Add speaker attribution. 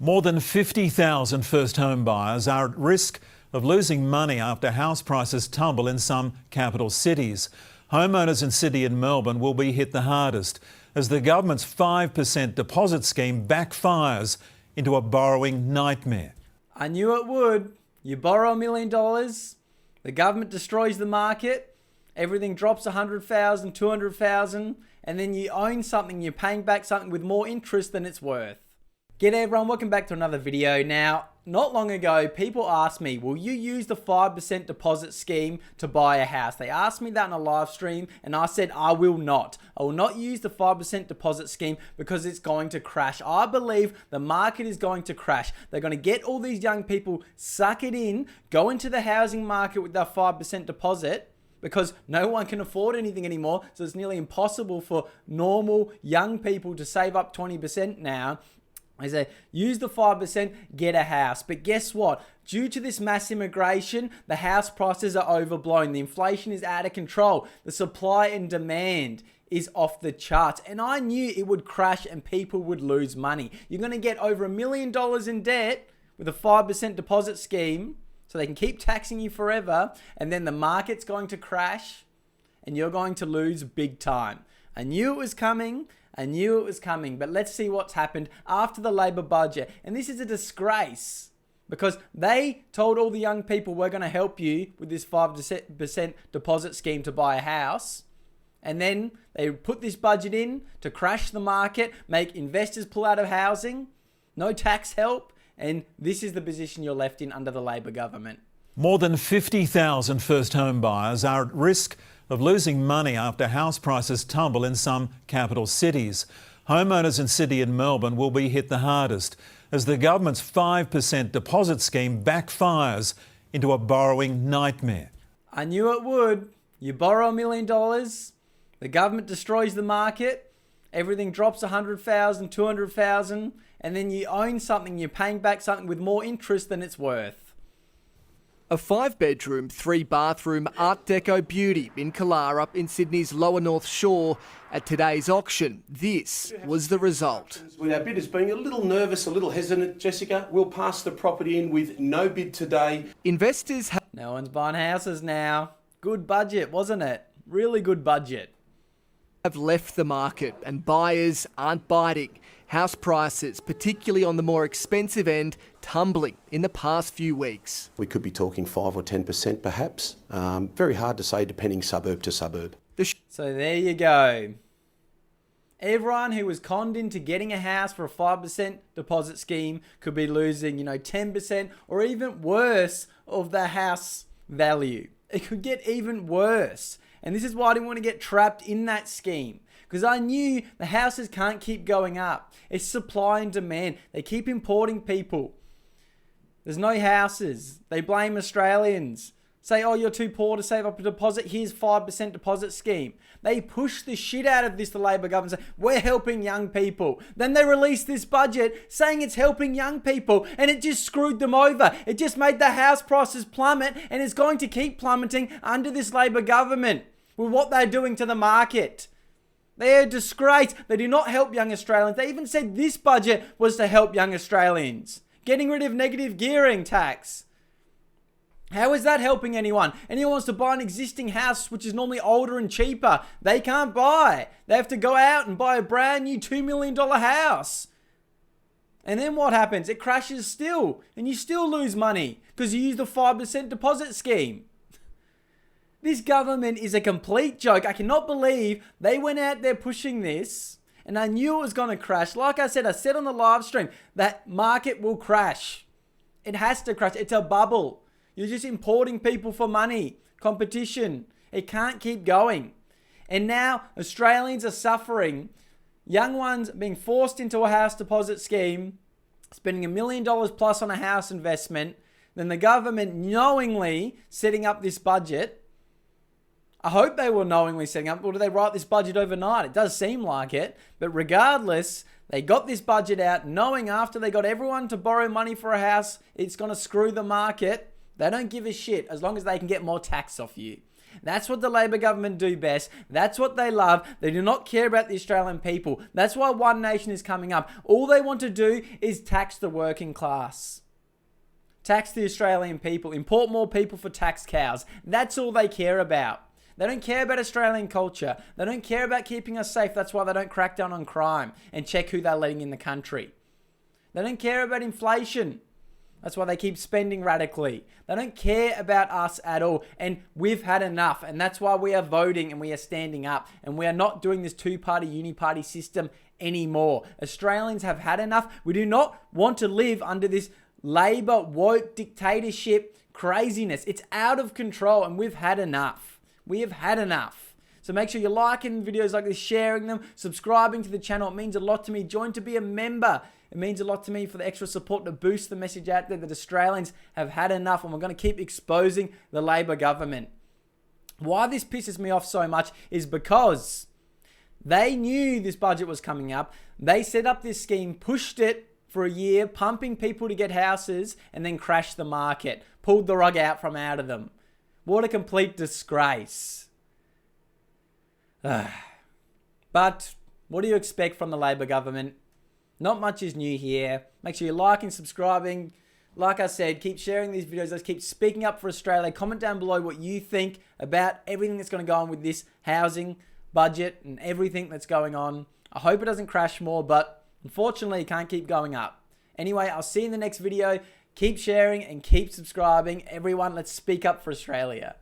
Speaker 1: More than 50,000 first home buyers are at risk of losing money after house prices tumble in some capital cities. Homeowners in Sydney and Melbourne will be hit the hardest as the government's 5% deposit scheme backfires into a borrowing nightmare.
Speaker 2: I knew it would. You borrow $1 million, the government destroys the market, everything drops 100,000, 200,000, and then you own something, you're paying back something with more interest than it's worth. G'day everyone, welcome back to another video. Now, not long ago, people asked me, will you use the 5% deposit scheme to buy a house? They asked me that in a live stream and I said, I will not. I will not use the 5% deposit scheme because it's going to crash. I believe the market is going to crash. They're going to get all these young people, suck it in, go into the housing market with that 5% deposit, because no one can afford anything anymore. So it's nearly impossible for normal young people to save up 20% now. I say, use the 5%, get a house. But guess what? Due to this mass immigration, the house prices are overblown. The inflation is out of control. The supply and demand is off the charts. And I knew it would crash and people would lose money. You're going to get over $1 million in debt with a 5% deposit scheme so they can keep taxing you forever. And then the market's going to crash and you're going to lose big time. I knew it was coming. But let's see what's happened after the Labor budget. And this is a disgrace because they told all the young people, we're going to help you with this 5% deposit scheme to buy a house. And then they put this budget in to crash the market, make investors pull out of housing, no tax help. And this is the position you're left in under the Labor government.
Speaker 1: More than 50,000 first home buyers are at risk of losing money after house prices tumble in some capital cities. Homeowners in Sydney and Melbourne will be hit the hardest as the government's 5% deposit scheme backfires into a borrowing nightmare.
Speaker 2: I knew it would. You borrow $1 million, the government destroys the market, everything drops 100,000, 200,000, and then you own something, you're paying back something with more interest than it's worth.
Speaker 3: A 5-bedroom, 3-bathroom Art Deco beauty in Kalarup in Sydney's lower North Shore. At today's auction, this was the result.
Speaker 4: With our bidders being a little nervous, a little hesitant, Jessica, we'll pass the property in with no bid today.
Speaker 3: Investors
Speaker 2: No one's buying houses now. Good budget, wasn't it? Really good budget.
Speaker 3: Have left the market and buyers aren't biting. House prices, particularly on the more expensive end, tumbling in the past few weeks.
Speaker 4: We could be talking 5 or 10% perhaps. Very hard to say depending suburb to suburb.
Speaker 2: So there you go. Everyone who was conned into getting a house for a 5% deposit scheme could be losing, 10% or even worse of the house value. It could get even worse. And this is why I didn't want to get trapped in that scheme. Because I knew the houses can't keep going up. It's supply and demand. They keep importing people. There's no houses. They blame Australians. Say, oh, you're too poor to save up a deposit. Here's 5% deposit scheme. They push the shit out of this, the Labor government, say, we're helping young people. Then they release this budget saying it's helping young people, and it just screwed them over. It just made the house prices plummet, and it's going to keep plummeting under this Labor government with what they're doing to the market. They're a disgrace. They do not help young Australians. They even said this budget was to help young Australians. Getting rid of negative gearing tax. How is that helping anyone? Anyone wants to buy an existing house, which is normally older and cheaper, they can't buy. They have to go out and buy a brand new $2 million house. And then what happens? It crashes still. And you still lose money because you use the 5% deposit scheme. This government is a complete joke. I cannot believe they went out there pushing this and I knew it was going to crash. Like I said on the live stream, that market will crash. It has to crash. It's a bubble. You're just importing people for money. Competition. It can't keep going. And now Australians are suffering. Young ones being forced into a house deposit scheme, spending $1 million plus on a house investment. Then the government knowingly setting up this budget. I hope they were knowingly setting up, or did they write this budget overnight? It does seem like it. But regardless, they got this budget out knowing after they got everyone to borrow money for a house, it's going to screw the market. They don't give a shit as long as they can get more tax off you. That's what the Labor government do best. That's what they love. They do not care about the Australian people. That's why One Nation is coming up. All they want to do is tax the working class. Tax the Australian people. Import more people for tax cows. That's all they care about. They don't care about Australian culture. They don't care about keeping us safe. That's why they don't crack down on crime and check who they're letting in the country. They don't care about inflation. That's why they keep spending radically. They don't care about us at all. And we've had enough. And that's why we are voting and we are standing up. And we are not doing this two-party, uni-party system anymore. Australians have had enough. We do not want to live under this Labor woke dictatorship craziness. It's out of control and we've had enough. We have had enough. So make sure you're liking videos like this, sharing them, subscribing to the channel. It means a lot to me. Join to be a member. It means a lot to me for the extra support to boost the message out there that Australians have had enough and we're going to keep exposing the Labor government. Why this pisses me off so much is because they knew this budget was coming up. They set up this scheme, pushed it for a year, pumping people to get houses and then crashed the market. Pulled the rug out from out of them. What a complete disgrace. But what do you expect from the Labor government? Not much is new here. Make sure you're liking, subscribing. Like I said, keep sharing these videos. Let's keep speaking up for Australia. Comment down below what you think about everything that's going to go on with this housing budget and everything that's going on. I hope it doesn't crash more, but unfortunately, it can't keep going up. Anyway, I'll see you in the next video. Keep sharing and keep subscribing. Everyone, let's speak up for Australia.